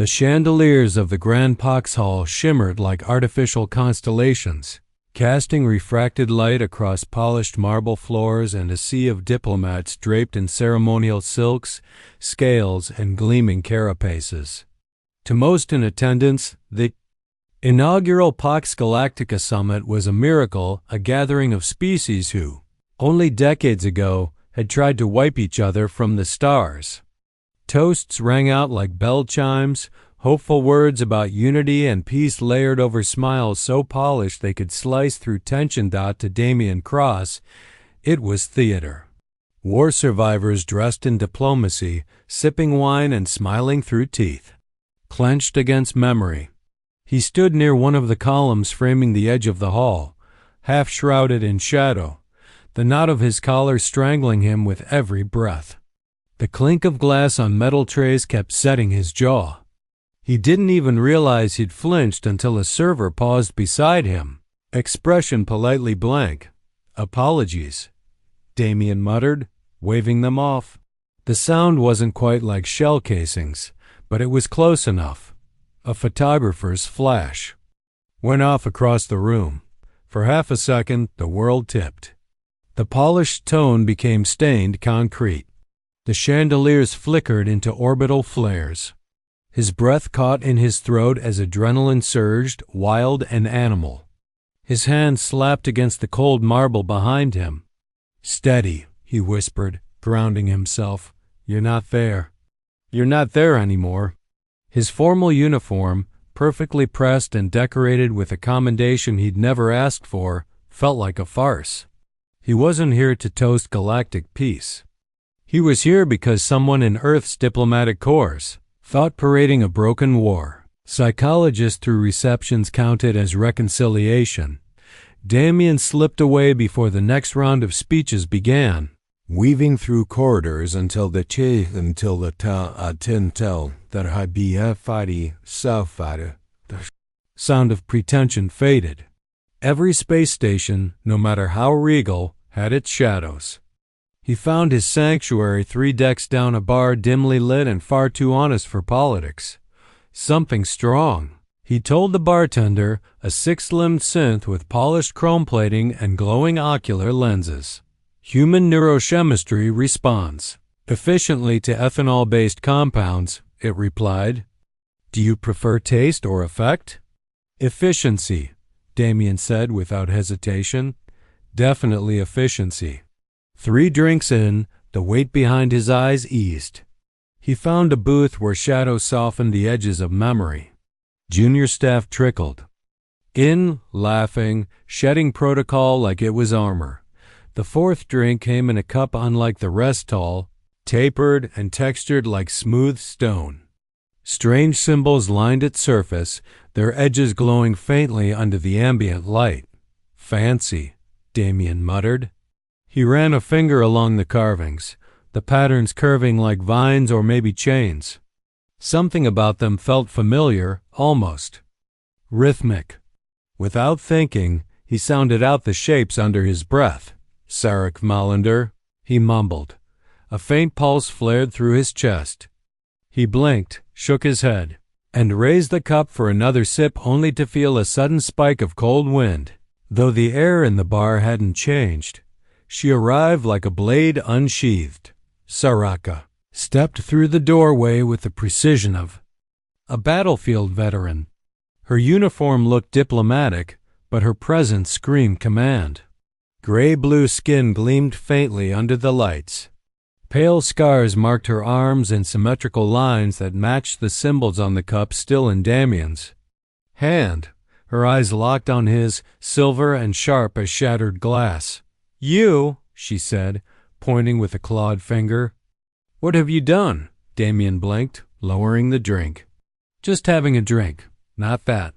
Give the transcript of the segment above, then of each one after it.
The chandeliers of the Grand Pox Hall shimmered like artificial constellations, casting refracted light across polished marble floors and a sea of diplomats draped in ceremonial silks, scales, and gleaming carapaces. To most in attendance, the inaugural Pax Galactica summit was a miracle, a gathering of species who, only decades ago, had tried to wipe each other from the stars. Toasts rang out like bell chimes, hopeful words about unity and peace layered over smiles so polished they could slice through tension. To Damian Cross, it was theater. War survivors dressed in diplomacy, sipping wine and smiling through teeth. Clenched against memory. He stood near one of the columns framing the edge of the hall, half shrouded in shadow, the knot of his collar strangling him with every breath. The clink of glass on metal trays kept setting his jaw. He didn't even realize he'd flinched until a server paused beside him, expression politely blank. "Apologies," Damian muttered, waving them off. The sound wasn't quite like shell casings, but it was close enough. A photographer's flash. Went off across the room. For half a second, the world tipped. The polished tone became stained concrete. The chandeliers flickered into orbital flares. His breath caught in his throat as adrenaline surged, wild and animal. His hand slapped against the cold marble behind him. "Steady," he whispered, grounding himself. "You're not there. You're not there anymore." His formal uniform, perfectly pressed and decorated with a commendation he'd never asked for, felt like a farce. He wasn't here to toast galactic peace. He was here because someone in Earth's diplomatic corps thought parading a broken war. Psychologist through receptions counted as reconciliation. Damian slipped away before the next round of speeches began, weaving through corridors until the sound of pretension faded. Every space station, no matter how regal, had its shadows. He found his sanctuary 3 decks down a bar dimly lit and far too honest for politics. Something strong. He told the bartender, a 6-limbed synth with polished chrome plating and glowing ocular lenses. Human neurochemistry responds efficiently to ethanol-based compounds, it replied. Do you prefer taste or effect? Efficiency, Damian said without hesitation. Definitely efficiency. 3 drinks in, the weight behind his eyes eased. He found a booth where shadows softened the edges of memory. Junior staff trickled in, laughing, shedding protocol like it was armor. The 4th drink came in a cup unlike the rest, tall, tapered, and textured like smooth stone. Strange symbols lined its surface, their edges glowing faintly under the ambient light. Fancy, Damian muttered. He ran a finger along the carvings, the patterns curving like vines or maybe chains. Something about them felt familiar, almost rhythmic. Without thinking, he sounded out the shapes under his breath. Saraka Malander, he mumbled. A faint pulse flared through his chest. He blinked, shook his head, and raised the cup for another sip only to feel a sudden spike of cold wind. Though the air in the bar hadn't changed, she arrived like a blade unsheathed. Saraka stepped through the doorway with the precision of a battlefield veteran. Her uniform looked diplomatic, but her presence screamed command. Gray-blue skin gleamed faintly under the lights. Pale scars marked her arms in symmetrical lines that matched the symbols on the cup still in Damian's hand. Her eyes locked on his, silver and sharp as shattered glass. "You," she said, pointing with a clawed finger. "What have you done?" Damian blinked, lowering the drink. "Just having a drink, not that."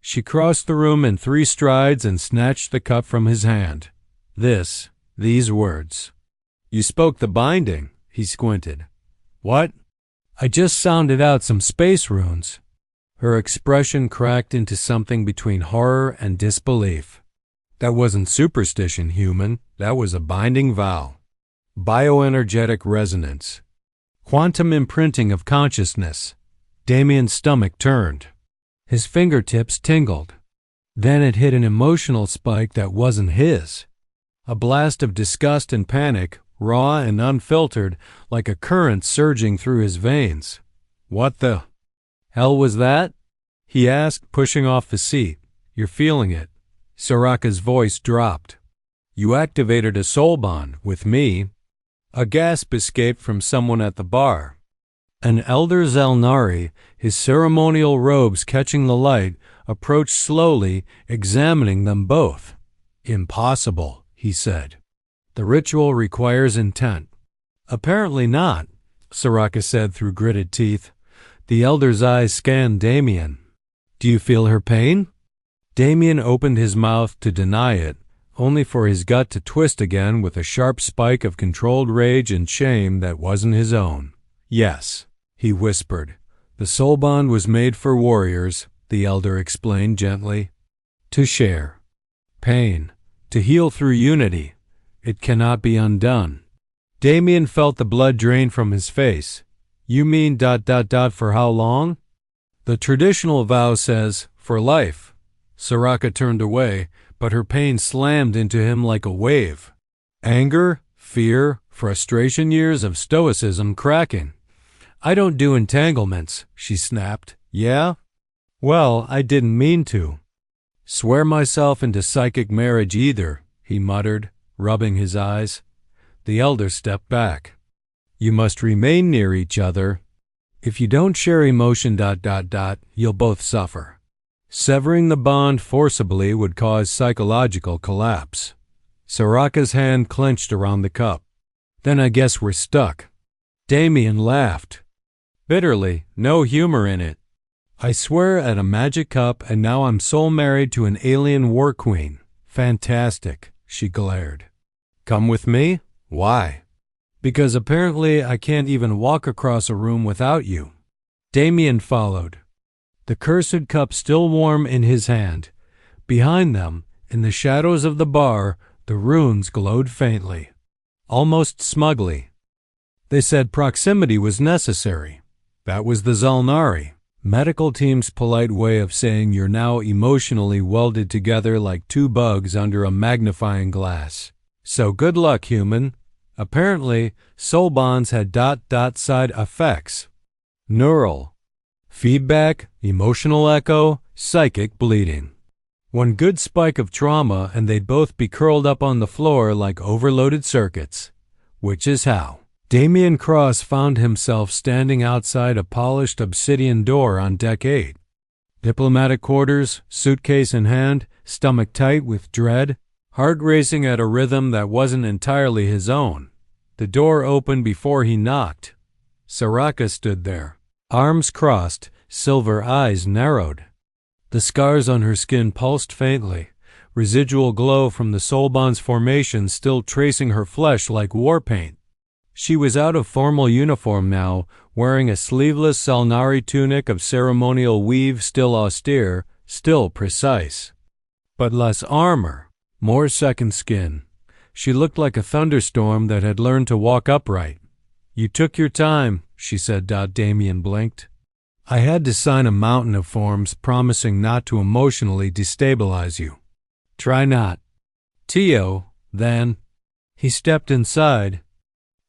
She crossed the room in 3 strides and snatched the cup from his hand. These words. "You spoke the binding," he squinted. "What?" "I just sounded out some space runes." Her expression cracked into something between horror and disbelief. "That wasn't superstition, human. That was a binding vow. Bioenergetic resonance. Quantum imprinting of consciousness." Damian's stomach turned. His fingertips tingled. Then it hit an emotional spike that wasn't his. A blast of disgust and panic, raw and unfiltered, like a current surging through his veins. "What the hell was that?" he asked, pushing off the seat. "You're feeling it." Saraka's voice dropped. "You activated a soulbond with me." A gasp escaped from someone at the bar. An elder Zalnari, his ceremonial robes catching the light, approached slowly, examining them both. "Impossible," he said. "The ritual requires intent." "Apparently not," Saraka said through gritted teeth. The elder's eyes scanned Damian. "Do you feel her pain?" Damian opened his mouth to deny it, only for his gut to twist again with a sharp spike of controlled rage and shame that wasn't his own. "Yes," he whispered. "The soulbond was made for warriors," the elder explained gently. "To share pain, to heal through unity. It cannot be undone." Damian felt the blood drain from his face. "You mean ... for how long?" "The traditional vow says, for life." Saraka turned away, but her pain slammed into him like a wave. Anger, fear, frustration, years of stoicism cracking. "I don't do entanglements," she snapped. "Yeah? Well, I didn't mean to." "Swear myself into psychic marriage either," he muttered, rubbing his eyes. The elder stepped back. "You must remain near each other. If you don't share emotion ... you'll both suffer. Severing the bond forcibly would cause psychological collapse." Saraka's hand clenched around the cup. "Then I guess we're stuck." Damian laughed. Bitterly, no humor in it. "I swear at a magic cup, and now I'm soul married to an alien war queen. Fantastic," she glared. "Come with me?" "Why?" "Because apparently I can't even walk across a room without you." Damian followed, the cursed cup still warm in his hand. Behind them, in the shadows of the bar, the runes glowed faintly, almost smugly. They said proximity was necessary. That was the Zalnari, medical team's polite way of saying you're now emotionally welded together like two bugs under a magnifying glass. So good luck, human. Apparently, soul bonds had ... side effects. Neural feedback, emotional echo, psychic bleeding. One good spike of trauma and they'd both be curled up on the floor like overloaded circuits. Which is how Damian Cross found himself standing outside a polished obsidian door on deck 8. Diplomatic quarters, suitcase in hand, stomach tight with dread, heart racing at a rhythm that wasn't entirely his own. The door opened before he knocked. Saraka stood there, arms crossed, silver eyes narrowed. The scars on her skin pulsed faintly, residual glow from the Soulbond's formation still tracing her flesh like war paint. She was out of formal uniform now, wearing a sleeveless Zalnari tunic of ceremonial weave, still austere, still precise. But less armor, more second skin. She looked like a thunderstorm that had learned to walk upright. "You took your time," she said. Damian blinked. "I had to sign a mountain of forms promising not to emotionally destabilize you." "Try not." "Tio, then." He stepped inside.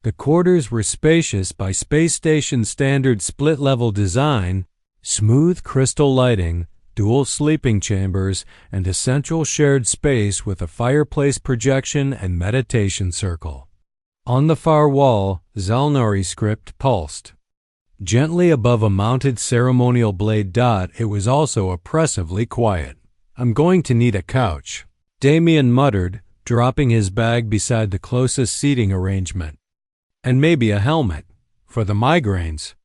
The quarters were spacious by space station standard split-level design, smooth crystal lighting, dual sleeping chambers, and a central shared space with a fireplace projection and meditation circle. On the far wall, Zalnari script pulsed. Gently above a mounted ceremonial blade dot, it was also oppressively quiet. "I'm going to need a couch," Damian muttered, dropping his bag beside the closest seating arrangement. "And maybe a helmet, for the migraines."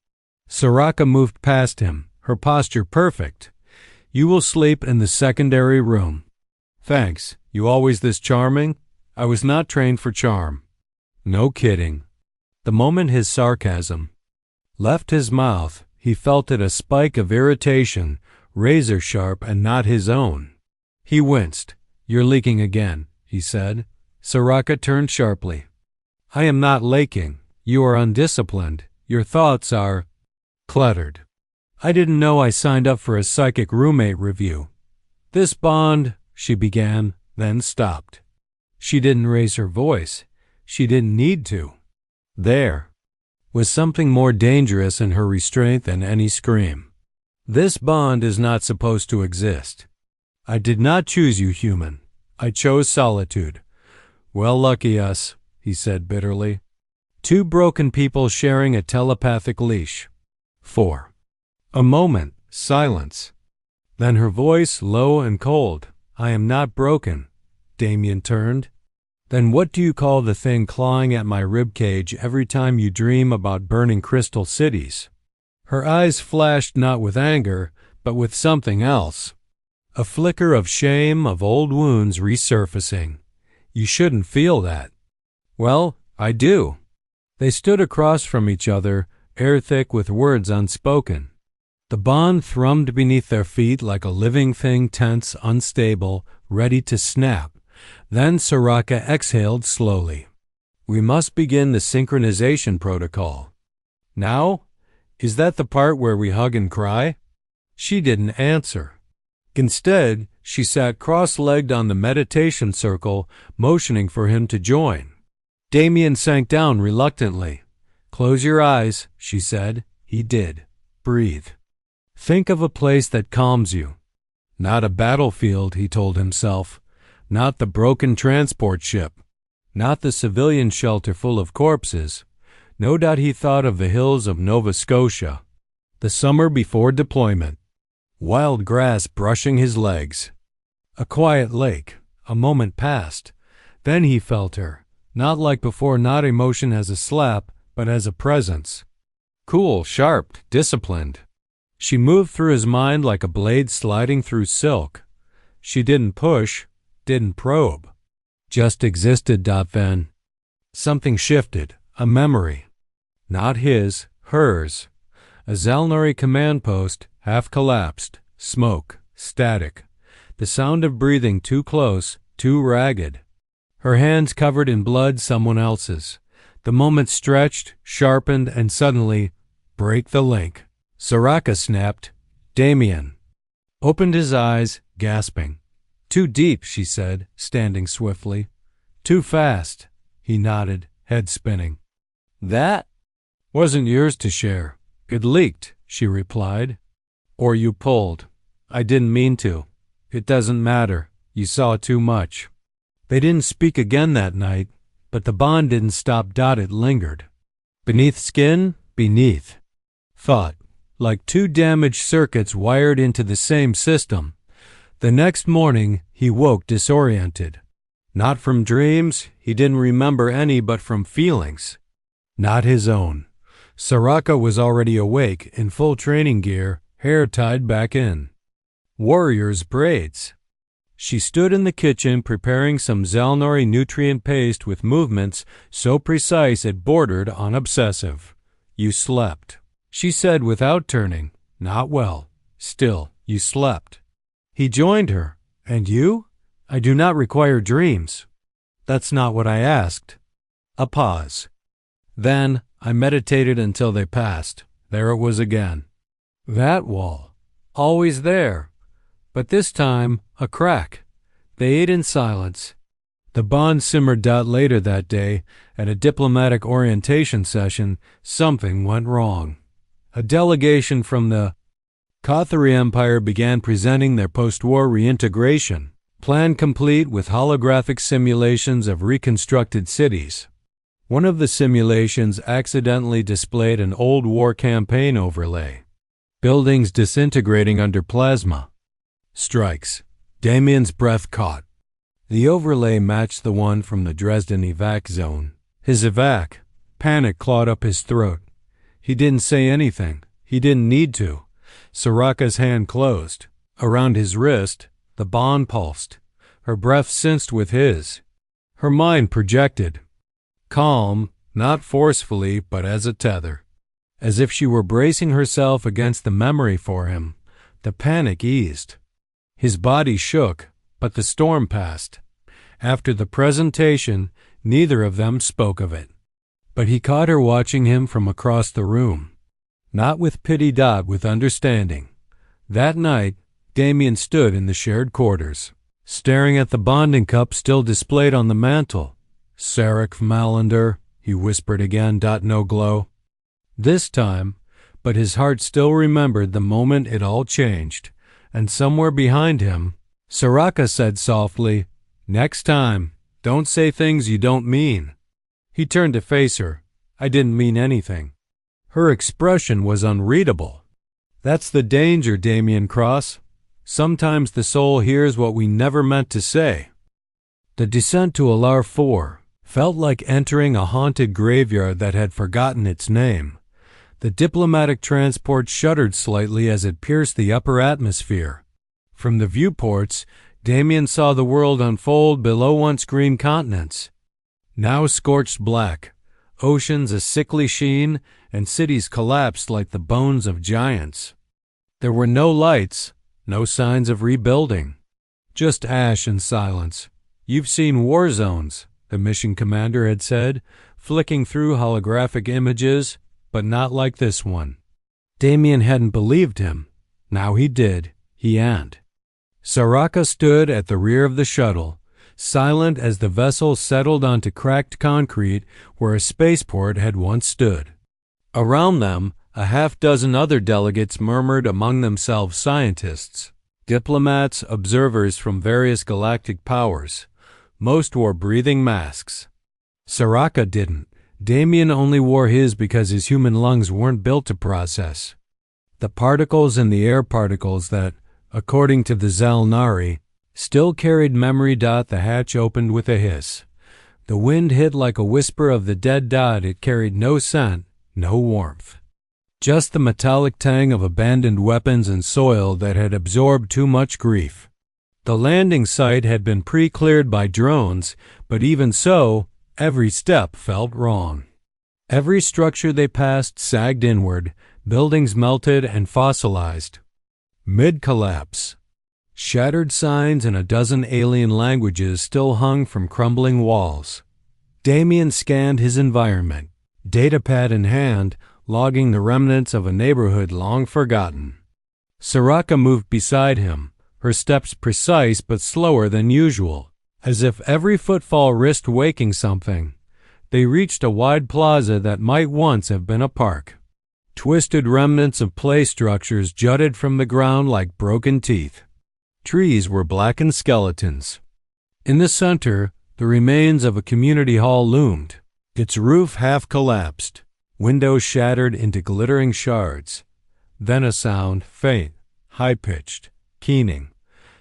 Saraka moved past him, her posture perfect. "You will sleep in the secondary room." "Thanks. You always this charming?" "I was not trained for charm." "No kidding." The moment his sarcasm left his mouth, he felt it a spike of irritation, razor sharp and not his own. He winced. "You're leaking again," he said. Saraka turned sharply. "I am not leaking. You are undisciplined. Your thoughts are cluttered." I didn't know I signed up for a psychic roommate review. This bond, she began, then stopped. She didn't raise her voice. She didn't need to. There was something more dangerous in her restraint than any scream. This bond is not supposed to exist. I did not choose you, human. I chose solitude. Well, lucky us, he said bitterly. Two broken people sharing a telepathic leash. 4. A moment, silence. Then her voice, low and cold. I am not broken. Damian turned. Then what do you call the thing clawing at my ribcage every time you dream about burning crystal cities? Her eyes flashed not with anger, but with something else. A flicker of shame, of old wounds resurfacing. You shouldn't feel that. Well, I do. They stood across from each other, air thick with words unspoken. The bond thrummed beneath their feet like a living thing, tense, unstable, ready to snap. Then Saraka exhaled slowly. We must begin the synchronization protocol. Now? Is that the part where we hug and cry? She didn't answer. Instead, she sat cross-legged on the meditation circle, motioning for him to join. Damian sank down reluctantly. Close your eyes, she said. He did. Breathe. Think of a place that calms you. Not a battlefield, he told himself. Not the broken transport ship. Not the civilian shelter full of corpses. No doubt he thought of the hills of Nova Scotia. The summer before deployment. Wild grass brushing his legs. A quiet lake. A moment passed. Then he felt her. Not like before, not emotion as a slap, but as a presence. Cool, sharp, disciplined. She moved through his mind like a blade sliding through silk. She didn't push, didn't probe. Just existed. Then something shifted, a memory. Not his, hers. A Zalnari command post, half collapsed, smoke, static. The sound of breathing too close, too ragged. Her hands covered in blood, someone else's. The moment stretched, sharpened, and suddenly, break the link. Saraka snapped. Damian. Opened his eyes, gasping. Too deep, she said, standing swiftly. Too fast. He nodded, head spinning. That wasn't yours to share. It leaked, she replied. Or you pulled. I didn't mean to. It doesn't matter. You saw too much. They didn't speak again that night, but the bond didn't stop. It lingered. Beneath skin, beneath. Thought, like two damaged circuits wired into the same system. The next morning, he woke disoriented. Not from dreams, he didn't remember any, but from feelings. Not his own. Saraka was already awake, in full training gear, hair tied back in. Warrior's braids. She stood in the kitchen preparing some Zalnari nutrient paste with movements so precise it bordered on obsessive. You slept, she said without turning. Not well. Still, you slept. He joined her. And you? I do not require dreams. That's not what I asked. A pause. Then I meditated until they passed. There it was again. That wall. Always there. But this time, a crack. They ate in silence. The bond simmered. Later that day, at a diplomatic orientation session, something went wrong. A delegation from the Kathari Empire began presenting their post-war reintegration, plan complete with holographic simulations of reconstructed cities. One of the simulations accidentally displayed an old war campaign overlay. Buildings disintegrating under plasma. Strikes. Damian's breath caught. The overlay matched the one from the Dresden evac zone. His evac. Panic clawed up his throat. He didn't say anything. He didn't need to. Saraka's hand closed. Around his wrist, the bond pulsed. Her breath sensed with his. Her mind projected. Calm, not forcefully, but as a tether. As if she were bracing herself against the memory for him. The panic eased. His body shook, but the storm passed. After the presentation, neither of them spoke of it. But he caught her watching him from across the room. Not with pity, with understanding. That night, Damian stood in the shared quarters, staring at the bonding cup still displayed on the mantel. Saraka Malander, he whispered again, no glow. This time, but his heart still remembered the moment it all changed, and somewhere behind him, Saraka said softly, "Next time, don't say things you don't mean." He turned to face her. "I didn't mean anything." Her expression was unreadable. That's the danger, Damian Cross. Sometimes the soul hears what we never meant to say. The descent to Alar 4 felt like entering a haunted graveyard that had forgotten its name. The diplomatic transport shuddered slightly as it pierced the upper atmosphere. From the viewports, Damian saw the world unfold below once green continents, now scorched black, oceans a sickly sheen, and cities collapsed like the bones of giants. There were no lights, no signs of rebuilding, just ash and silence. "You've seen war zones," the mission commander had said, flicking through holographic images, but not like this one. Damian hadn't believed him. Now he did. Saraka stood at the rear of the shuttle, silent as the vessel settled onto cracked concrete where a spaceport had once stood. Around them, a half-dozen other delegates murmured among themselves, scientists, diplomats, observers from various galactic powers. Most wore breathing masks. Saraka didn't. Damian only wore his because his human lungs weren't built to process the particles in the air particles that, according to the Zalnari, still carried memory. The hatch opened with a hiss. The wind hit like a whisper of the dead. It carried no scent, no warmth. Just the metallic tang of abandoned weapons and soil that had absorbed too much grief. The landing site had been pre-cleared by drones, but even so, every step felt wrong. Every structure they passed sagged inward, buildings melted and fossilized. Mid-collapse. Shattered signs in a dozen alien languages still hung from crumbling walls. Damian scanned his environment, datapad in hand, logging the remnants of a neighborhood long forgotten. Saraka moved beside him, her steps precise but slower than usual, as if every footfall risked waking something. They reached a wide plaza that might once have been a park. Twisted remnants of play structures jutted from the ground like broken teeth. Trees were blackened skeletons. In the center, the remains of a community hall loomed, its roof half collapsed, windows shattered into glittering shards. Then a sound, faint, high-pitched, keening.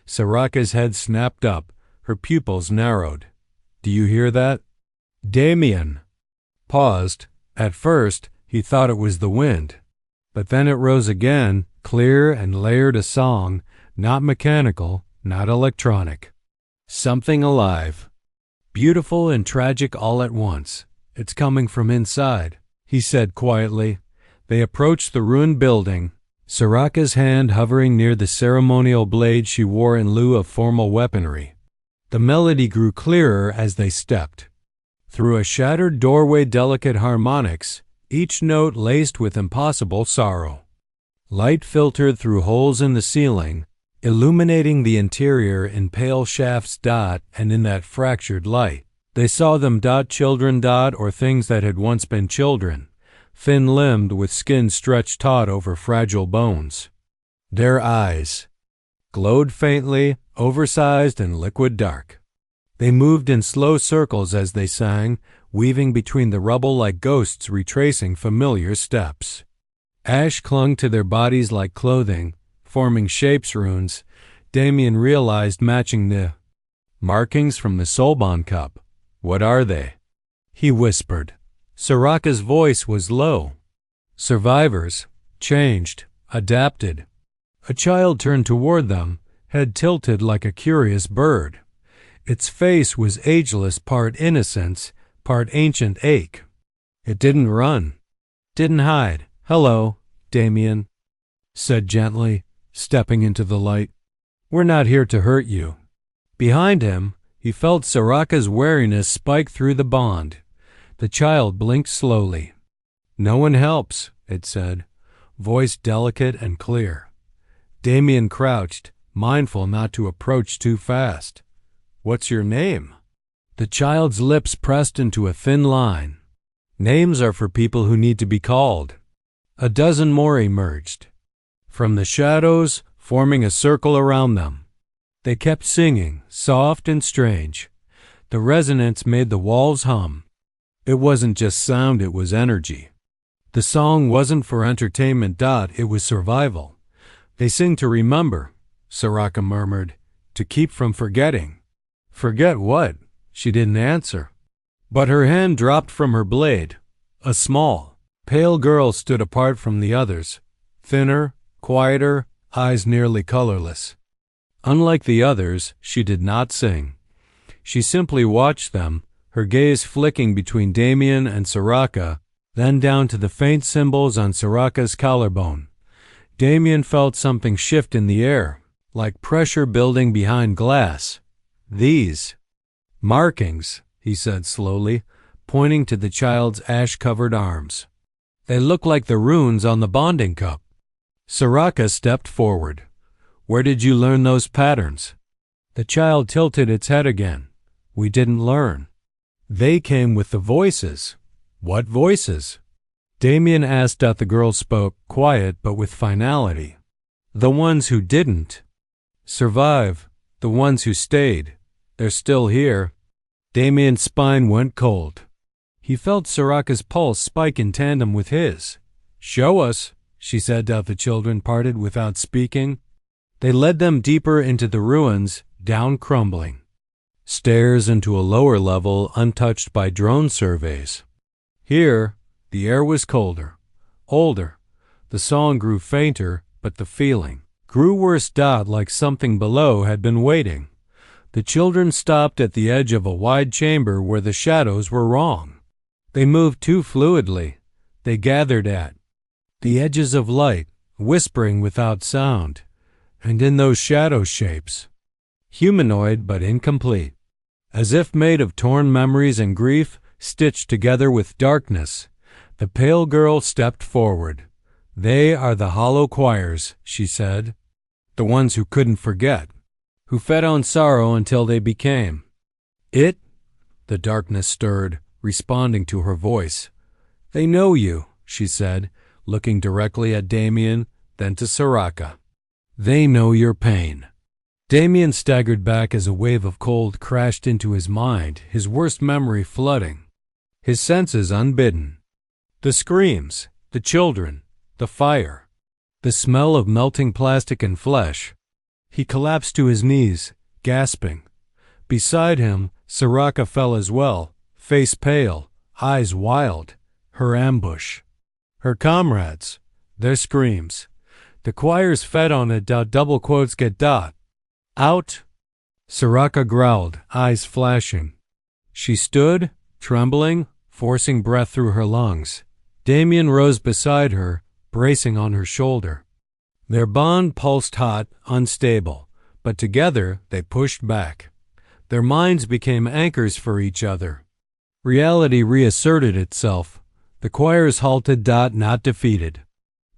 Saraka's head snapped up, her pupils narrowed. "Do you hear that?" Damian paused. At first, he thought it was the wind. But then it rose again, clear and layered a song, not mechanical, not electronic. Something alive. Beautiful and tragic all at once. "It's coming from inside," he said quietly. They approached the ruined building, Saraka's hand hovering near the ceremonial blade she wore in lieu of formal weaponry. The melody grew clearer as they stepped. Through a shattered doorway, delicate harmonics, each note laced with impossible sorrow. Light filtered through holes in the ceiling, illuminating the interior in pale shafts. And in that fractured light, they saw them. Children. Or things that had once been children, thin-limbed with skin stretched taut over fragile bones. Their eyes glowed faintly, oversized and liquid dark. They moved in slow circles as they sang, weaving between the rubble like ghosts retracing familiar steps. Ash clung to their bodies like clothing, forming shapes runes, Damian realized, matching the markings from the Soulbond cup. "What are they?" he whispered. Saraka's voice was low. "Survivors, changed, adapted." A child turned toward them, head tilted like a curious bird. Its face was ageless, part innocence, part ancient ache. It didn't run, didn't hide. "Hello," Damian said gently, stepping into the light. "We're not here to hurt you." Behind him, he felt Saraka's wariness spike through the bond. The child blinked slowly. "No one helps," it said. voice delicate and clear. Damian crouched, mindful not to approach too fast. "What's your name?" The child's lips pressed into a thin line. "Names are for people who need to be called." A dozen more emerged from the shadows, forming a circle around them. They kept singing, soft and strange. The resonance made the walls hum. It wasn't just sound, it was energy. The song wasn't for entertainment. It was survival. "They sing to remember," Saraka murmured, "to keep from forgetting." "Forget what?" She didn't answer. But her hand dropped from her blade. A small, pale girl stood apart from the others, thinner, quieter, eyes nearly colorless. Unlike the others, she did not sing. She simply watched them, her gaze flicking between Damian and Saraka, then down to the faint symbols on Saraka's collarbone. Damian felt something shift in the air, like pressure building behind glass. "These markings," he said slowly, pointing to the child's ash-covered arms. "They look like the runes on the bonding cup." Saraka stepped forward. "Where did you learn those patterns?" The child tilted its head again. "We didn't learn. They came with the voices." "What voices?" Damian asked. The girl spoke, quiet but with finality. "The ones who didn't survive, the ones who stayed. They're still here." Damian's spine went cold. He felt Saraka's pulse spike in tandem with his. "Show us," she said. The children parted without speaking. They led them deeper into the ruins, down crumbling stairs into a lower level untouched by drone surveys. Here, the air was colder, older. The song grew fainter, but the feeling grew worse. Like something below had been waiting. The children stopped at the edge of a wide chamber where the shadows were wrong. They moved too fluidly. They gathered at the edges of light, whispering without sound. And in those shadow shapes, humanoid but incomplete, as if made of torn memories and grief stitched together with darkness, the pale girl stepped forward. "They are the hollow choirs," she said. "The ones who couldn't forget, who fed on sorrow until they became it." The darkness stirred, responding to her voice. "They know you," she said, looking directly at Damian, then to Saraka. "They know your pain." Damian staggered back as a wave of cold crashed into his mind, his worst memory flooding his senses unbidden. The screams, the children, the fire, the smell of melting plastic and flesh. He collapsed to his knees, gasping. Beside him, Saraka fell as well, face pale, eyes wild. Her ambush. Her comrades. Their screams. The choirs fed on it. Double quotes get . "Out!" Saraka growled, eyes flashing. She stood, trembling, forcing breath through her lungs. Damian rose beside her, bracing on her shoulder. Their bond pulsed hot, unstable, but together they pushed back. Their minds became anchors for each other. Reality reasserted itself. The choirs halted. Not defeated,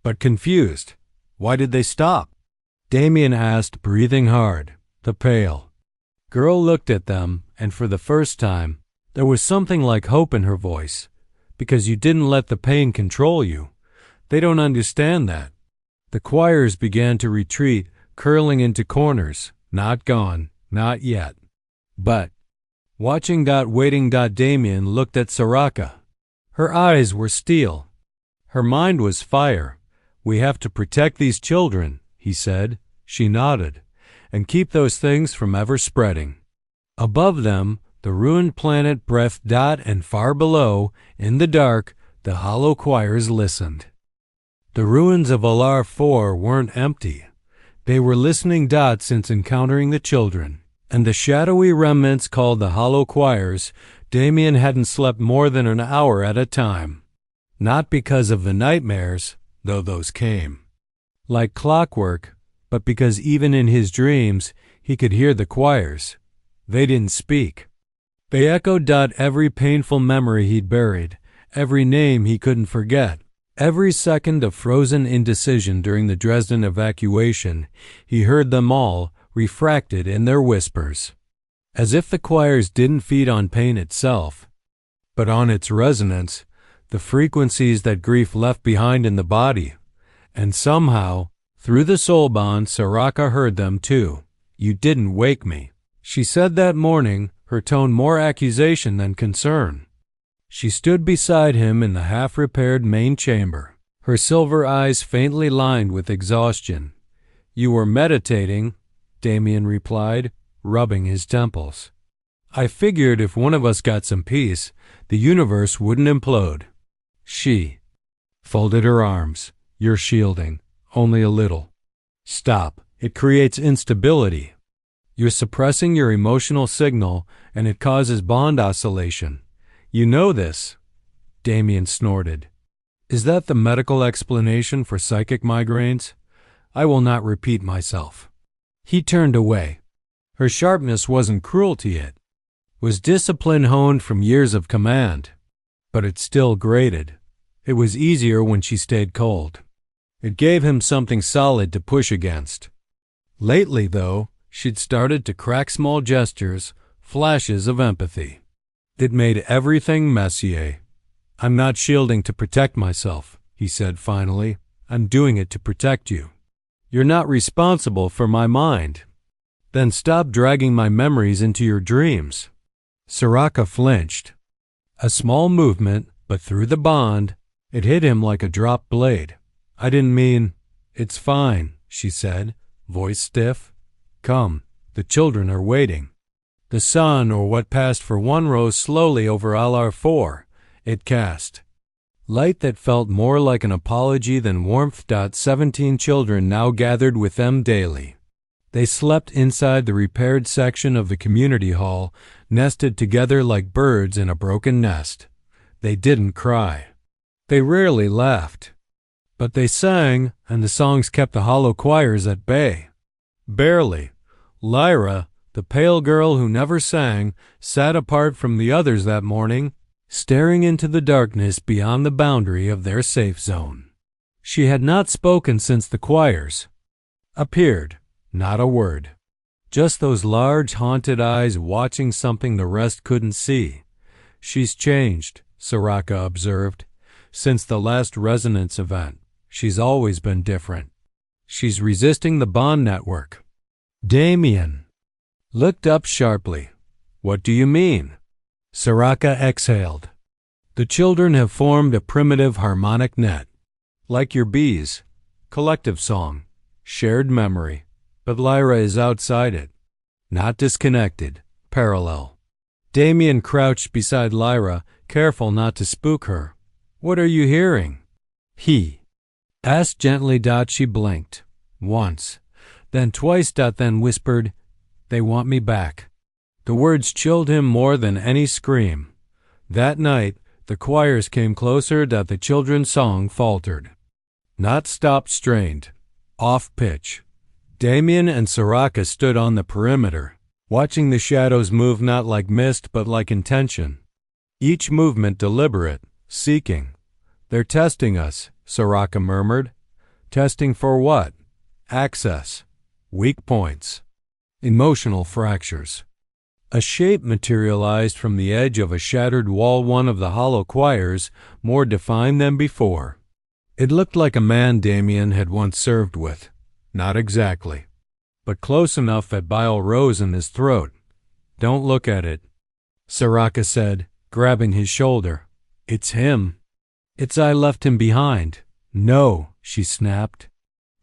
but confused. Why did they stop? Damian asked, breathing hard. The pale girl looked at them, and for the first time, there was something like hope in her voice. "Because you didn't let the pain control you. They don't understand that." The choirs began to retreat, curling into corners. Not gone, not yet. But, waiting. Damian looked at Saraka. Her eyes were steel. Her mind was fire. "We have to protect these children," he said. She nodded. "And keep those things from ever spreading." Above them, the ruined planet breathed. And far below, in the dark, the hollow choirs listened. The ruins of Alar 4 weren't empty. They were listening. Since encountering the children and the shadowy remnants called the hollow choirs, Damian hadn't slept more than an hour at a time. Not because of the nightmares, though those came like clockwork, but because even in his dreams he could hear the choirs. They didn't speak. They echoed. Every painful memory he'd buried, every name he couldn't forget, Every second of frozen indecision during the Dresden evacuation, he heard them all, refracted in their whispers. As if the choirs didn't feed on pain itself, but on its resonance, the frequencies that grief left behind in the body. And somehow, through the Soulbond, Saraka heard them too. "You didn't wake me," she said that morning, her tone more accusation than concern. She stood beside him in the half-repaired main chamber, her silver eyes faintly lined with exhaustion. "You were meditating," Damian replied, rubbing his temples. "I figured if one of us got some peace, the universe wouldn't implode." She folded her arms. "You're shielding, only a little." "Stop. It creates instability. You're suppressing your emotional signal, and it causes bond oscillation. You know this." Damian snorted. "Is that the medical explanation for psychic migraines? I will not repeat myself." He turned away. Her sharpness wasn't cruelty, it was discipline honed from years of command. But it still grated. It was easier when she stayed cold. It gave him something solid to push against. Lately, though, she'd started to crack small gestures, flashes of empathy. It made everything messier. "I'm not shielding to protect myself," he said finally. "I'm doing it to protect you. You're not responsible for my mind. Then stop dragging my memories into your dreams." Saraka flinched. A small movement, but through the bond, it hit him like a dropped blade. "I didn't mean—" "It's fine," she said, voice stiff. "Come, the children are waiting." The sun, or what passed for one, rose slowly over Alar 4. It cast light that felt more like an apology than warmth. 17 children now gathered with them daily. They slept inside the repaired section of the community hall, nested together like birds in a broken nest. They didn't cry. They rarely laughed. But they sang, and the songs kept the hollow choirs at bay. Barely. Lyra, the pale girl who never sang, sat apart from the others that morning, staring into the darkness beyond the boundary of their safe zone. She had not spoken since the choirs appeared. Not a word. Just those large, haunted eyes watching something the rest couldn't see. "She's changed," Saraka observed. "Since the last resonance event, she's always been different. She's resisting the bond network." Damian looked up sharply. "What do you mean?" Saraka exhaled. "The children have formed a primitive harmonic net. Like your bees. Collective song. Shared memory. But Lyra is outside it. Not disconnected. Parallel." Damian crouched beside Lyra, careful not to spook her. "What are you hearing?" he asked gently. She blinked. Once. Then twice. Then whispered, "They want me back." The words chilled him more than any scream. That night, the choirs came closer. The children's song faltered. Not stopped, strained. Off pitch. Damian and Saraka stood on the perimeter, watching the shadows move not like mist but like intention. Each movement deliberate, seeking. "They're testing us," Saraka murmured. "Testing for what?" "Access. Weak points. Emotional fractures." A shape materialized from the edge of a shattered wall, one of the hollow choirs, more defined than before. It looked like a man Damian had once served with. Not exactly, but close enough that bile rose in his throat. "Don't look at it," Saraka said, grabbing his shoulder. "It's him. I left him behind." "No," she snapped.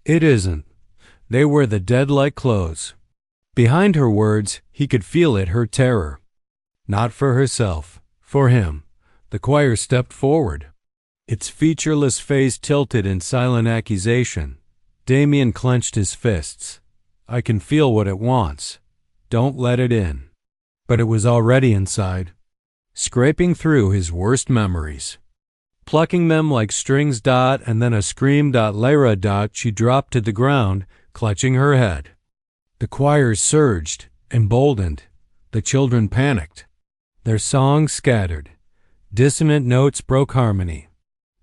"It isn't. They wear the dead-like clothes." Behind her words, he could feel it, her terror. Not for herself, for him. The choir stepped forward, its featureless face tilted in silent accusation. Damian clenched his fists. "I can feel what it wants. Don't let it in." But it was already inside, scraping through his worst memories, plucking them like strings. And then a scream. Lyra. She dropped to the ground, clutching her head. The choirs surged, emboldened. The children panicked. Their songs scattered. Dissonant notes broke harmony.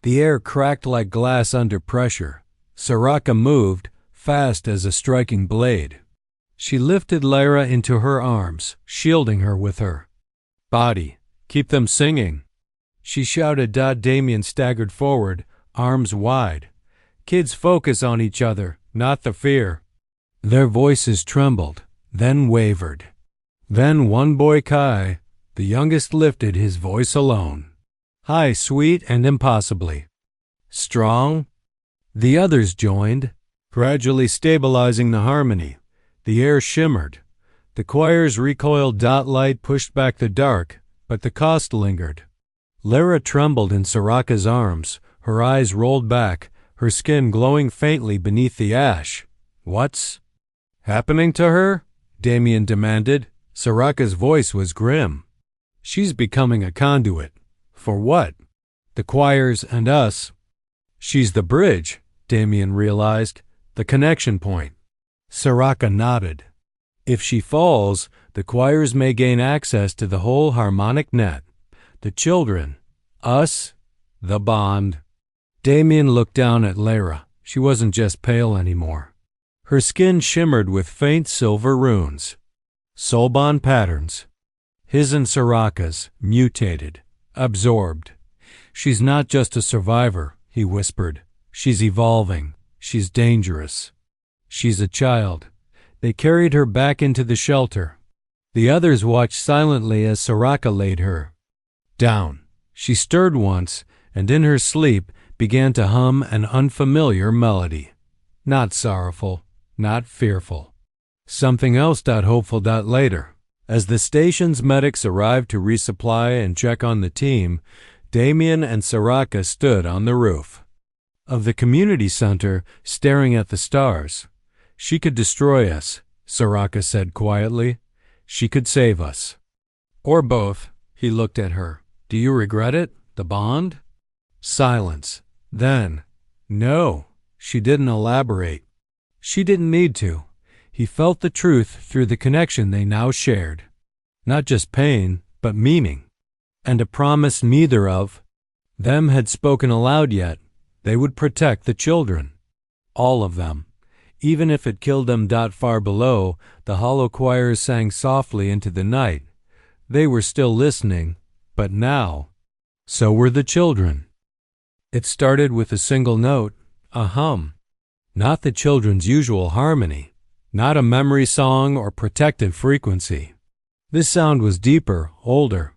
The air cracked like glass under pressure. Saraka moved, fast as a striking blade. She lifted Lyra into her arms, shielding her with her body. "Keep them singing," she shouted. Damian staggered forward, arms wide. "Kids focus on each other, not the fear." Their voices trembled, then wavered. Then one boy, Kai, the youngest, lifted his voice alone. High, sweet, and impossibly strong. The others joined, gradually stabilizing the harmony. The air shimmered. The choir's recoiled. Light pushed back the dark, but the cost lingered. Lyra trembled in Saraka's arms, her eyes rolled back, her skin glowing faintly beneath the ash. "What's happening to her?" Damian demanded. Saraka's voice was grim. "She's becoming a conduit." "For what?" "The choirs and us." "She's the bridge," Damian realized, "the connection point." Saraka nodded. "If she falls, the choirs may gain access to the whole harmonic net. The children, us, the bond." Damian looked down at Lyra. She wasn't just pale anymore. Her skin shimmered with faint silver runes. Soulbond patterns. His and Saraka's, mutated, absorbed. "She's not just a survivor," he whispered. "She's evolving. She's dangerous. She's a child." They carried her back into the shelter. The others watched silently as Saraka laid her down. She stirred once, and in her sleep began to hum an unfamiliar melody. Not sorrowful, not fearful. Something else. Hopeful. Later, as the station's medics arrived to resupply and check on the team, Damian and Saraka stood on the roof of the community center, staring at the stars. "She could destroy us," Saraka said quietly. "She could save us. Or both." He looked at her. "Do you regret it? The bond?" Silence. Then, "No." She didn't elaborate. She didn't need to. He felt the truth through the connection they now shared. Not just pain, but meaning. And a promise neither of them had spoken aloud yet. They would protect the children. All of them. Even if it killed them. Far below, the hollow choirs sang softly into the night. They were still listening, but now, so were the children. It started with a single note, a hum. Not the children's usual harmony, not a memory song or protective frequency. This sound was deeper, older.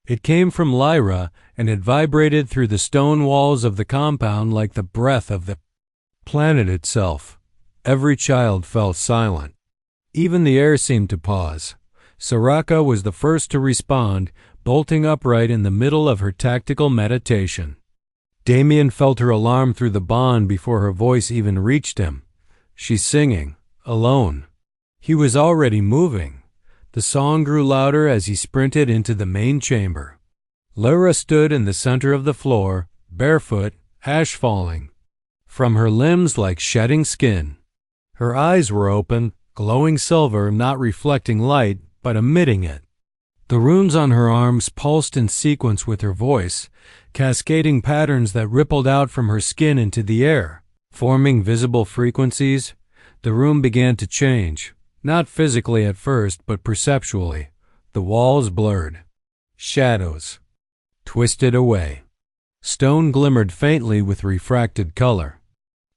It came from Lyra, and it vibrated through the stone walls of the compound like the breath of the planet itself. Every child fell silent. Even the air seemed to pause. Saraka was the first to respond, bolting upright in the middle of her tactical meditation. Damian felt her alarm through the bond before her voice even reached him. "She's singing, alone." He was already moving. The song grew louder as he sprinted into the main chamber. Lyra stood in the center of the floor, barefoot, ash falling from her limbs like shedding skin. Her eyes were open, glowing silver, not reflecting light, but emitting it. The runes on her arms pulsed in sequence with her voice, cascading patterns that rippled out from her skin into the air, forming visible frequencies. The room began to change, not physically at first, but perceptually. The walls blurred. Shadows twisted away. Stone glimmered faintly with refracted color.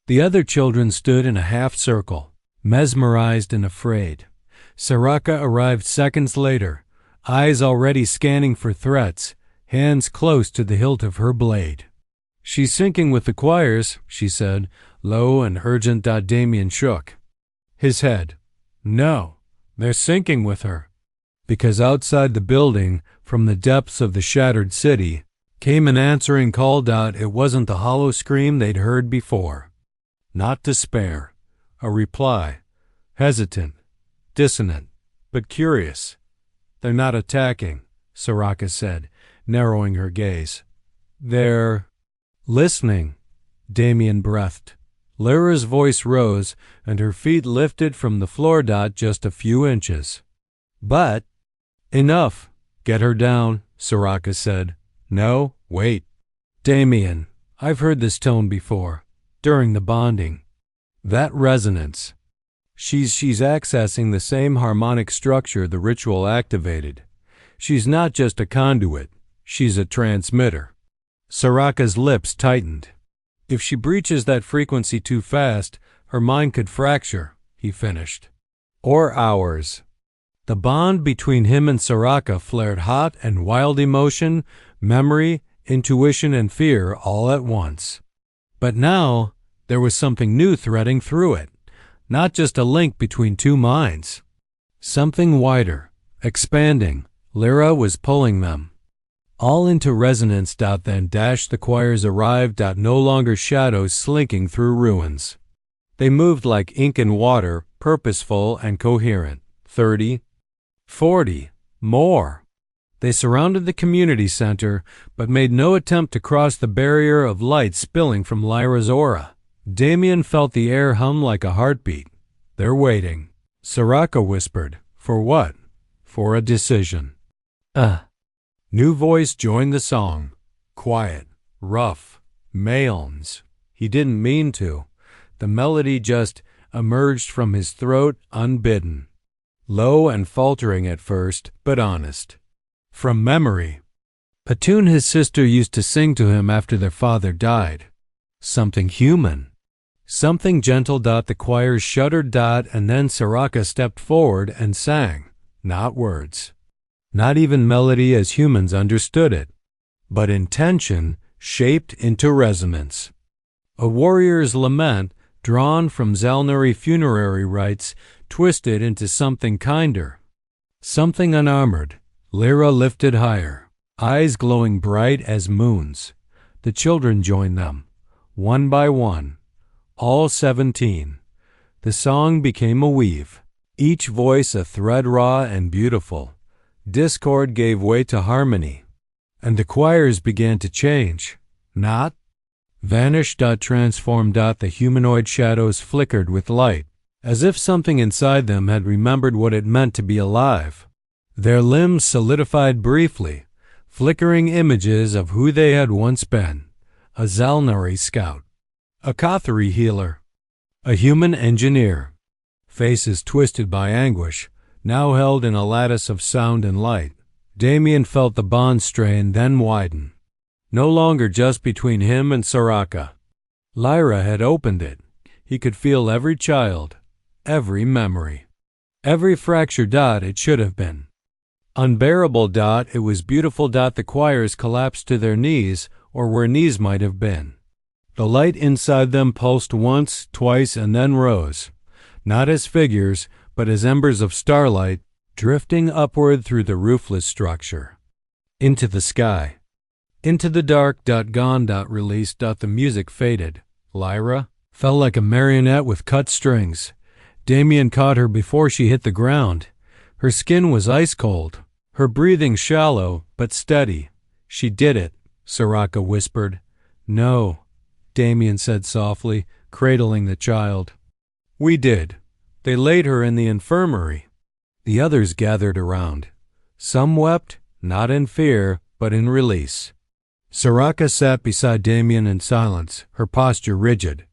The other children stood in a half circle, mesmerized and afraid. Saraka arrived seconds later, eyes already scanning for threats, hands close to the hilt of her blade. "She's syncing with the choirs," she said, low and urgent. Damian shook his head. "No, they're syncing with her." Because outside the building, from the depths of the shattered city, came an answering call. It wasn't the hollow scream they'd heard before. Not despair. A reply. Hesitant, dissonant, but curious. "They're not attacking," Saraka said, narrowing her gaze. "They're listening," Damian breathed. Lyra's voice rose, and her feet lifted from the floor. Just a few inches. "But enough. Get her down," Saraka said. "No, wait." "Damian, I've heard this tone before, during the bonding. That resonance. She's accessing the same harmonic structure the ritual activated. She's not just a conduit, she's a transmitter. Saraka's lips tightened. If she breaches that frequency too fast, her mind could fracture, he finished. Or ours. The bond between him and Saraka flared hot and wild emotion, memory, intuition, and fear all at once. But now, there was something new threading through it. Not just a link between two minds. Something wider, expanding. Lyra was pulling them. All into resonance. Then the choirs arrived. No longer shadows slinking through ruins. They moved like ink and water, purposeful and coherent. 30, 40, more. They surrounded the community center, but made no attempt to cross the barrier of light spilling from Lyra's aura. Damian felt the air hum like a heartbeat. They're waiting. Saraka whispered. For what? For a decision. New voice joined the song. Quiet, rough, male's. He didn't mean to. The melody just emerged from his throat unbidden. Low and faltering at first, but honest. From memory. A tune his sister used to sing to him after their father died. Something human. Something gentle. The choirs shuddered. And then Saraka stepped forward and sang. Not words. Not even melody as humans understood it. But intention shaped into resonance. A warrior's lament, drawn from Zalnari funerary rites, twisted into something kinder. Something unarmored. Lyra lifted higher, eyes glowing bright as moons. The children joined them, one by one. All 17. The song became a weave, each voice a thread raw and beautiful. Discord gave way to harmony, and the choirs began to change. Not vanished. Transformed. The humanoid shadows flickered with light, as if something inside them had remembered what it meant to be alive. Their limbs solidified briefly, flickering images of who they had once been. A Zalnari scout. A Kathari healer. A human engineer. Faces twisted by anguish, now held in a lattice of sound and light. Damian felt the bond strain then widen. No longer just between him and Saraka. Lyra had opened it. He could feel every child, every memory, every fracture. It should have been unbearable. It was beautiful. The choirs collapsed to their knees, or where knees might have been. The light inside them pulsed once, twice, and then rose, not as figures, but as embers of starlight, drifting upward through the roofless structure. Into the sky. Into the dark. Gone. Released. The music faded. Lyra fell like a marionette with cut strings. Damian caught her before she hit the ground. Her skin was ice cold, her breathing shallow but steady. She did it, Saraka whispered. No, Damian said softly, cradling the child. We did. They laid her in the infirmary. The others gathered around. Some wept, not in fear, but in release. Saraka sat beside Damian in silence, her posture rigid.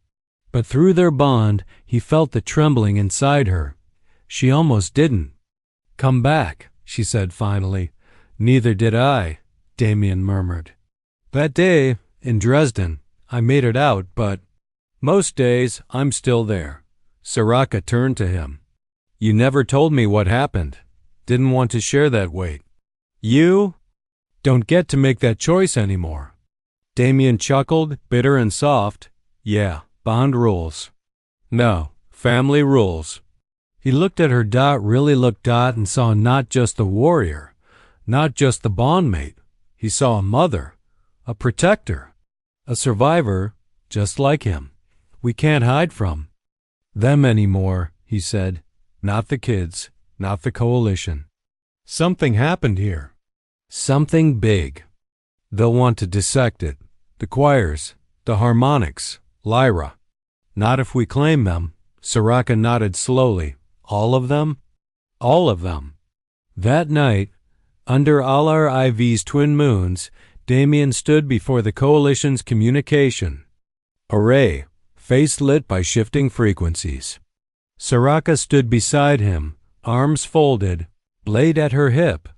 But through their bond, he felt the trembling inside her. She almost didn't. Come back, she said finally. Neither did I, Damian murmured. That day, in Dresden, I made it out, but most days I'm still there. Saraka turned to him. You never told me what happened. Didn't want to share that weight. You don't get to make that choice anymore. Damian chuckled, bitter and soft. Yeah, bond rules. No, family rules. He looked at her. Really looked. And saw not just the warrior, not just the bondmate. He saw a mother, a protector, a survivor just like him. We can't hide from them anymore, he said. Not the kids, not the coalition. Something happened here. Something big. They'll want to dissect it. The choirs, the harmonics, Lyra. Not if we claim them. Saraka nodded slowly. All of them? All of them. That night, under Alar IV's twin moons, Damian stood before the Coalition's communication array, face lit by shifting frequencies. Saraka stood beside him, arms folded, blade at her hip.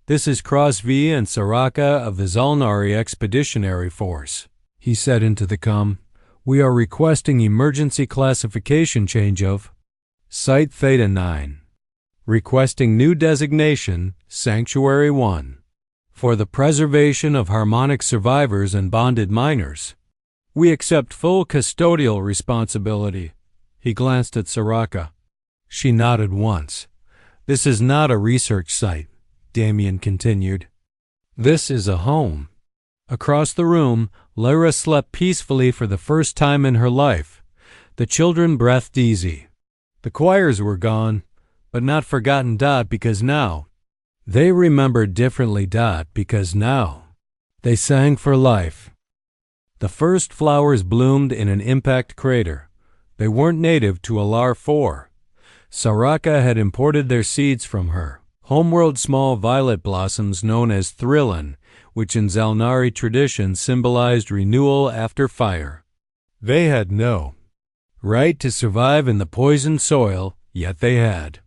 "This is Cross V and Saraka of the Zalnari Expeditionary Force," he said into the comm. "We are requesting emergency classification change of Site Theta 9. Requesting new designation, Sanctuary 1. For the preservation of harmonic survivors and bonded minors. We accept full custodial responsibility." He glanced at Saraka. She nodded once. "This is not a research site," Damian continued. "This is a home." Across the room, Lyra slept peacefully for the first time in her life. The children breathed easy. The choirs were gone, but not forgotten. Because now they remembered differently. Because now they sang for life. The first flowers bloomed in an impact crater. They weren't native to Alar 4. Saraka had imported their seeds from her homeworld, small violet blossoms known as thrillin, which in Zalnari tradition symbolized renewal after fire. They had no right to survive in the poisoned soil, yet they had.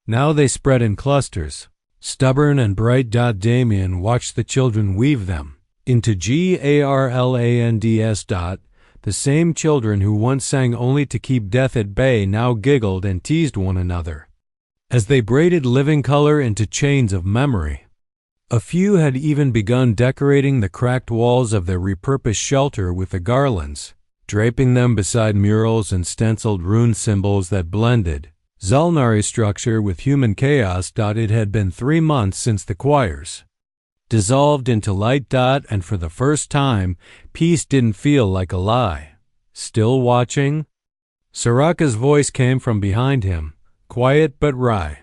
Now they spread in clusters, stubborn and bright. Damian watched the children weave them into garlands. The same children who once sang only to keep death at bay now giggled and teased one another as they braided living color into chains of memory. A few had even begun decorating the cracked walls of their repurposed shelter with the garlands, draping them beside murals and stenciled rune symbols that blended Zalnari structure with human chaos. It had been 3 months since the choirs dissolved into light. And for the first time, peace didn't feel like a lie. "Still watching?" Saraka's voice came from behind him, quiet but wry.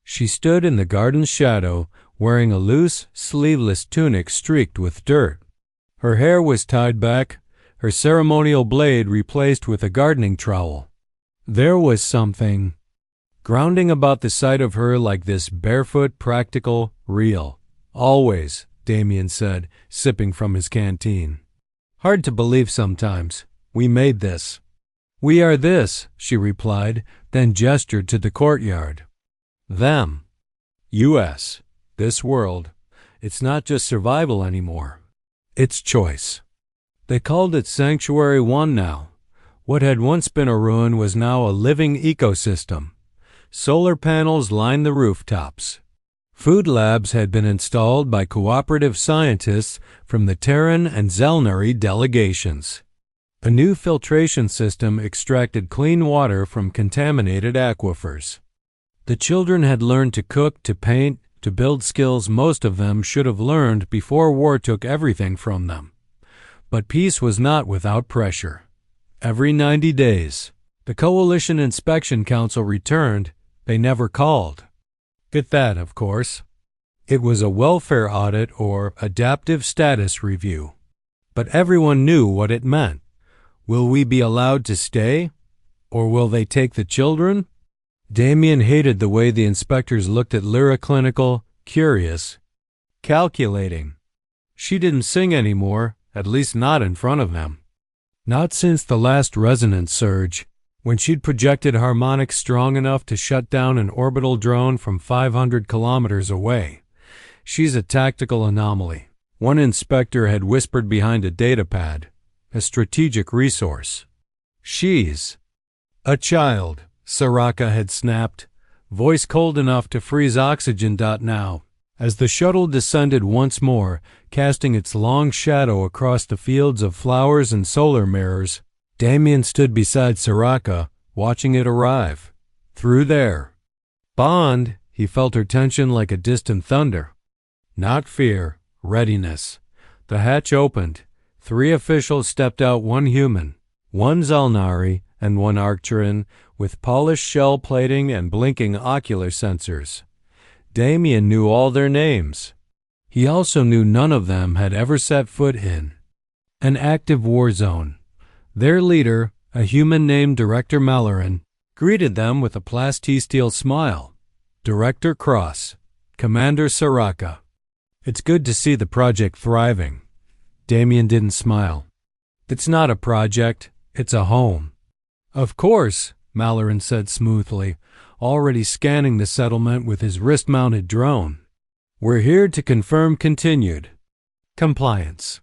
She stood in the garden's shadow, wearing a loose, sleeveless tunic streaked with dirt. Her hair was tied back, her ceremonial blade replaced with a gardening trowel. There was something grounding about the sight of her, like this, barefoot, practical, real. "Always," Damian said, sipping from his canteen. "Hard to believe sometimes. We made this." "We are this," she replied, then gestured to the courtyard. "Them. U.S. This world. It's not just survival anymore. It's choice." They called it Sanctuary 1 now. What had once been a ruin was now a living ecosystem. Solar panels lined the rooftops. Food labs had been installed by cooperative scientists from the Terran and Zalnari delegations. A new filtration system extracted clean water from contaminated aquifers. The children had learned to cook, to paint, to build skills most of them should have learned before war took everything from them. But peace was not without pressure. Every 90 days, the Coalition Inspection Council returned. They never called. Get that, of course. It was a welfare audit or adaptive status review. But everyone knew what it meant. Will we be allowed to stay? Or will they take the children? Damian hated the way the inspectors looked at Lyra, clinical, curious, calculating. She didn't sing anymore, at least not in front of them. Not since the last resonance surge, when she'd projected harmonics strong enough to shut down an orbital drone from 500 kilometers away. She's a tactical anomaly, one inspector had whispered behind a datapad, a strategic resource. She's a child, Saraka had snapped, voice cold enough to freeze oxygen. Now, as the shuttle descended once more, casting its long shadow across the fields of flowers and solar mirrors, Damian stood beside Saraka, watching it arrive. Through there. Bond, he felt her tension like a distant thunder. Not fear, readiness. The hatch opened. 3 officials stepped out, 1 human, 1 Zalnari, and 1 Arcturan, with polished shell plating and blinking ocular sensors. Damian knew all their names. He also knew none of them had ever set foot in an active war zone. Their leader, a human named Director Malloran, greeted them with a plastisteel smile. Director Cross, Commander Saraka. It's good to see the project thriving. Damian didn't smile. It's not a project, it's a home. Of course, Malloran said smoothly, already scanning the settlement with his wrist-mounted drone. We're here to confirm continued compliance.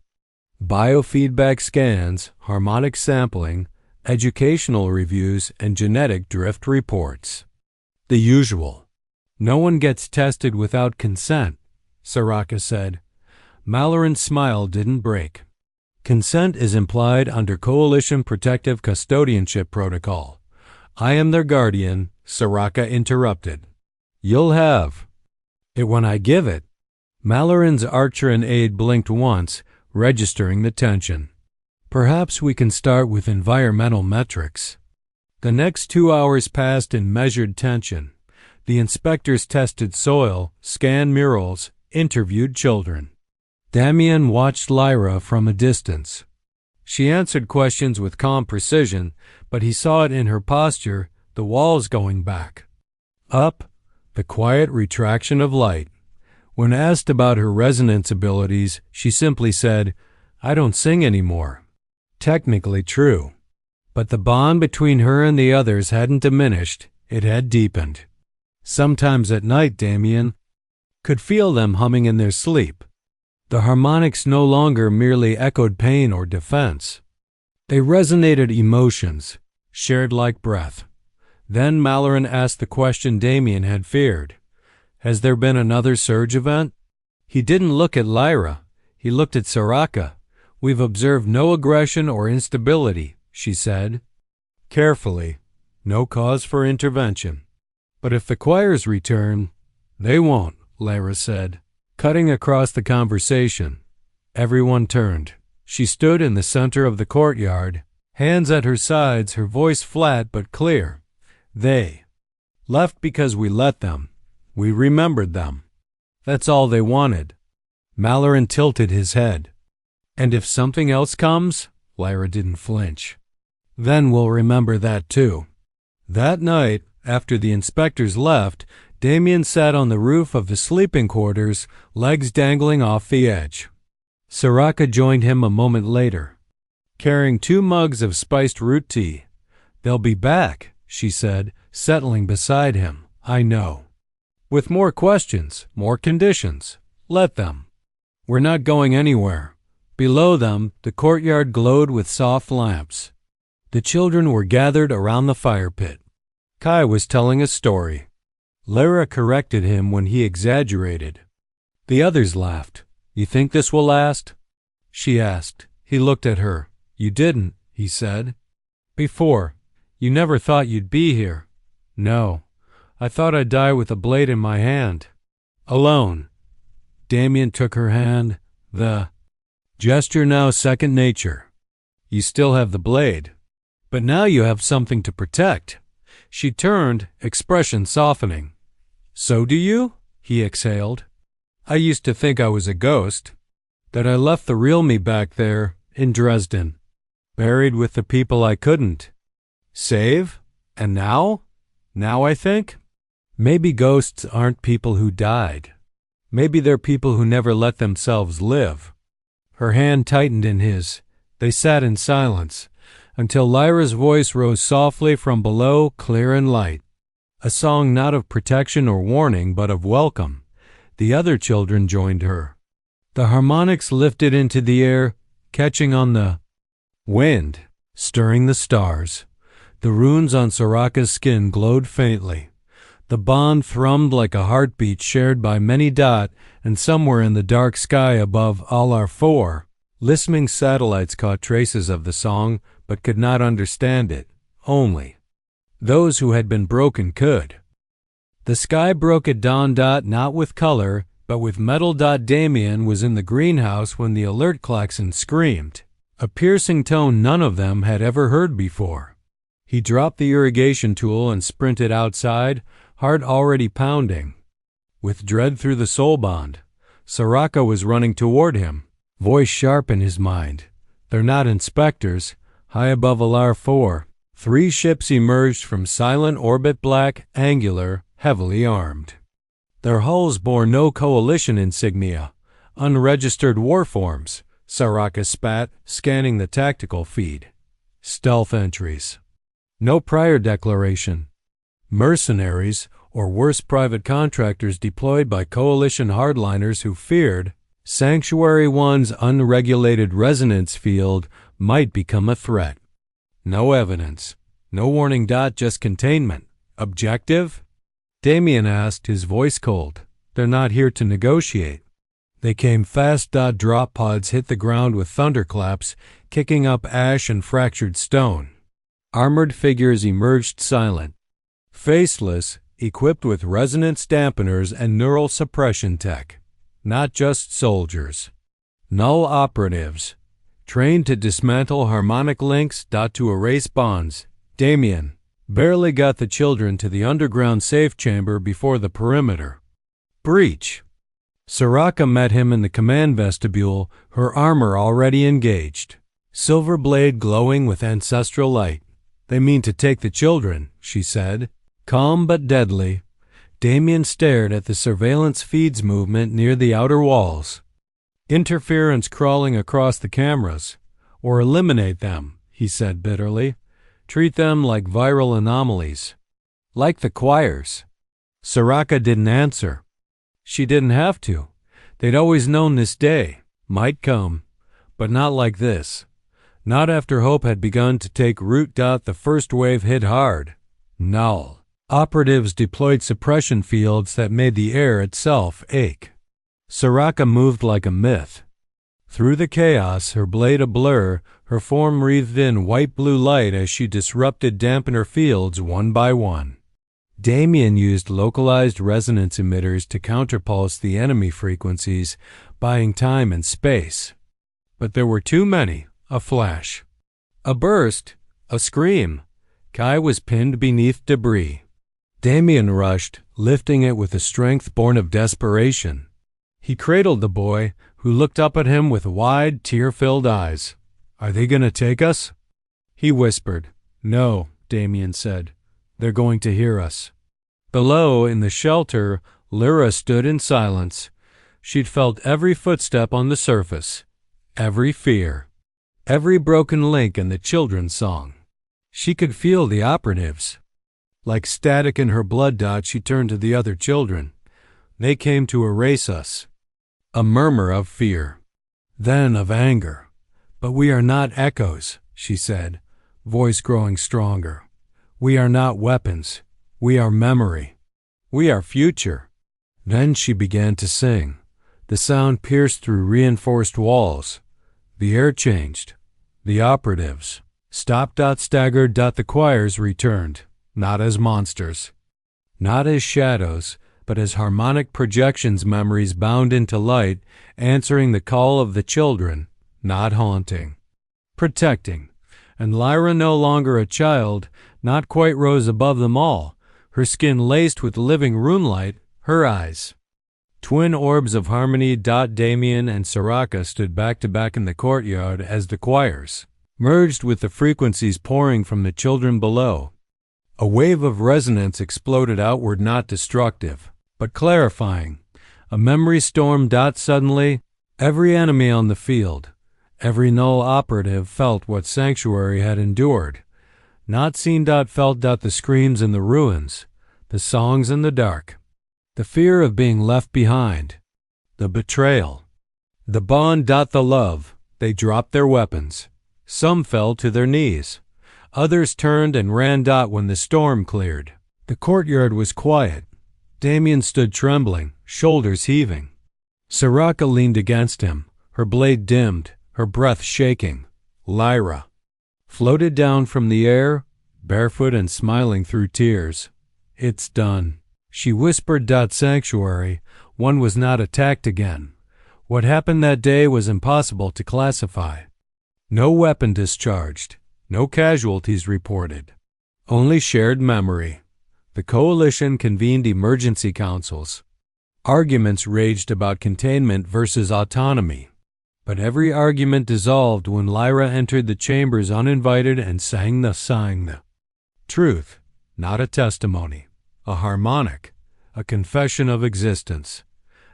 Biofeedback scans, harmonic sampling, educational reviews, and genetic drift reports. The usual. No one gets tested without consent, Saraka said. Malloran's smile didn't break. Consent is implied under Coalition Protective Custodianship Protocol. I am their guardian, Saraka interrupted. You'll have it when I give it. Malloran's archer and aide blinked once, registering the tension. Perhaps we can start with environmental metrics. The next 2 hours passed in measured tension. The inspectors tested soil, scanned murals, interviewed children. Damian watched Lyra from a distance. She answered questions with calm precision, but he saw it in her posture, the walls going back. Up, the quiet retraction of light. When asked about her resonance abilities, she simply said, I don't sing anymore. Technically true. But the bond between her and the others hadn't diminished, it had deepened. Sometimes at night, Damian could feel them humming in their sleep. The harmonics no longer merely echoed pain or defense. They resonated emotions, shared like breath. Then Malloran asked the question Damian had feared. Has there been another surge event? He didn't look at Lyra. He looked at Saraka. We've observed no aggression or instability, she said. Carefully. No cause for intervention. But if the choirs return, they won't, Lyra said. Cutting across the conversation, everyone turned. She stood in the center of the courtyard, hands at her sides, her voice flat but clear. They left because we let them. We remembered them. That's all they wanted. Malloran tilted his head. And if something else comes, Lyra didn't flinch. Then we'll remember that too. That night, after the inspectors left, Damian sat on the roof of the sleeping quarters, legs dangling off the edge. Saraka joined him a moment later, carrying 2 mugs of spiced root tea. They'll be back, she said, settling beside him. I know. With more questions, more conditions. Let them. We're not going anywhere. Below them, the courtyard glowed with soft lamps. The children were gathered around the fire pit. Kai was telling a story. Lyra corrected him when he exaggerated. The others laughed. You think this will last? She asked. He looked at her. You didn't, he said. Before. You never thought you'd be here. No. I thought I'd die with a blade in my hand. Alone. Damian took her hand. The gesture now second nature. You still have the blade. But now you have something to protect. She turned, expression softening. So do you? He exhaled. I used to think I was a ghost, that I left the real me back there in Dresden, buried with the people I couldn't save. And now? Now I think? Maybe ghosts aren't people who died. Maybe they're people who never let themselves live. Her hand tightened in his. They sat in silence, until Lyra's voice rose softly from below, clear and light. A song not of protection or warning, but of welcome. The other children joined her. The harmonics lifted into the air, catching on the wind, stirring the stars. The runes on Saraka's skin glowed faintly. The bond thrummed like a heartbeat shared by many. And somewhere in the dark sky above Alar 4, listening satellites caught traces of the song, but could not understand it. Only those who had been broken could. The sky broke at dawn. Not with color, but with metal. Damian was in the greenhouse when the alert klaxon screamed, a piercing tone none of them had ever heard before. He dropped the irrigation tool and sprinted outside, heart already pounding. With dread through the Soulbond, Saraka was running toward him, voice sharp in his mind. They're not inspectors. High above Alar 4, 3 ships emerged from silent orbit, black, angular, heavily armed. Their hulls bore no coalition insignia, unregistered war forms, Saraka spat, scanning the tactical feed. Stealth entries. No prior declaration. Mercenaries, or worse, private contractors deployed by coalition hardliners who feared Sanctuary 1's unregulated resonance field might become a threat. No evidence. No warning. Just containment. Objective? Damian asked, his voice cold. They're not here to negotiate. They came fast. Drop pods hit the ground with thunderclaps, kicking up ash and fractured stone. Armored figures emerged silent, faceless, equipped with resonance dampeners and neural suppression tech. Not just soldiers. Null operatives, trained to dismantle harmonic links. To erase bonds. Damian barely got the children to the underground safe chamber before the perimeter breach. Saraka met him in the command vestibule, her armor already engaged, silver blade glowing with ancestral light. They mean to take the children, she said, calm but deadly. Damian stared at the surveillance feeds movement near the outer walls. Interference crawling across the cameras. Or eliminate them, he said bitterly. Treat them like viral anomalies. Like the choirs. Saraka didn't answer. She didn't have to. They'd always known this day might come, but not like this. Not after hope had begun to take root. The first wave hit hard. Null. Operatives deployed suppression fields that made the air itself ache. Saraka moved like a myth. Through the chaos, her blade a blur, her form wreathed in white-blue light as she disrupted dampener fields one by one. Damian used localized resonance emitters to counterpulse the enemy frequencies, buying time and space. But there were too many. A flash. A burst. A scream. Kai was pinned beneath debris. Damian rushed, lifting it with a strength born of desperation. He cradled the boy, who looked up at him with wide, tear-filled eyes. Are they going to take us? He whispered. No, Damian said. They're going to hear us. Below, in the shelter, Lyra stood in silence. She'd felt every footstep on the surface, every fear, every broken link in the children's song. She could feel the operatives. Like static in her blood. She turned to the other children. They came to erase us. A murmur of fear, then of anger. But we are not echoes, she said, voice growing stronger. We are not weapons. We are memory. We are future. Then she began to sing. The sound pierced through reinforced walls. The air changed. The operatives stopped. Staggered. The choirs returned. Not as monsters, not as shadows, but as harmonic projections, memories bound into light, answering the call of the children, not haunting, protecting. And Lyra, no longer a child, not quite rose above them all, her skin laced with living runelight, her eyes twin orbs of harmony. Damian and Saraka stood back to back in the courtyard as the choirs merged with the frequencies pouring from the children below. A wave of resonance exploded outward, not destructive, but clarifying. A memory storm. Suddenly, every enemy on the field, every null operative felt what Sanctuary had endured. Not seen. Felt. The screams in the ruins, the songs in the dark, the fear of being left behind, the betrayal, the bond. The love. They dropped their weapons. Some fell to their knees. Others turned and ran. When the storm cleared, the courtyard was quiet. Damian stood trembling, shoulders heaving. Saraka leaned against him, her blade dimmed, her breath shaking. Lyra floated down from the air, barefoot and smiling through tears. It's done, she whispered. Sanctuary, one was not attacked again. What happened that day was impossible to classify. No weapon discharged. No casualties reported. Only shared memory. The coalition convened emergency councils. Arguments raged about containment versus autonomy. But every argument dissolved when Lyra entered the chambers uninvited and sang the truth, not a testimony, a harmonic, a confession of existence.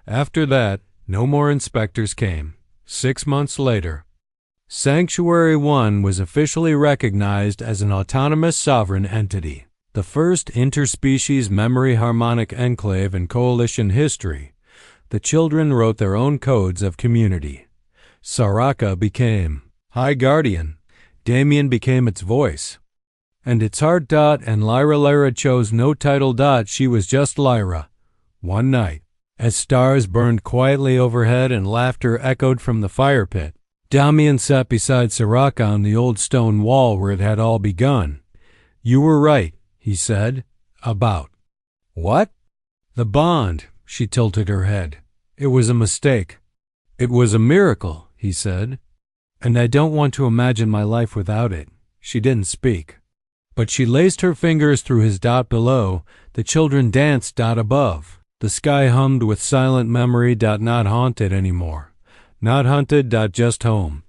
After that, no more inspectors came. 6 months later. Sanctuary 1 was officially recognized as an autonomous sovereign entity, the first interspecies memory harmonic enclave in Coalition history. The children wrote their own codes of community. Saraka became High Guardian. Damian became its voice. And its heart. And Lyra chose no title. She was just Lyra. One night, as stars burned quietly overhead and laughter echoed from the fire pit, Damian sat beside Saraka on the old stone wall where it had all begun. "You were right," he said. "About what?" "The bond." She tilted her head. "It was a mistake." "It was a miracle," he said. "And I don't want to imagine my life without it." She didn't speak, but she laced her fingers through his dot below. The children danced dot above. The sky hummed with silent memory. Not haunted anymore. Not hunted. Just home.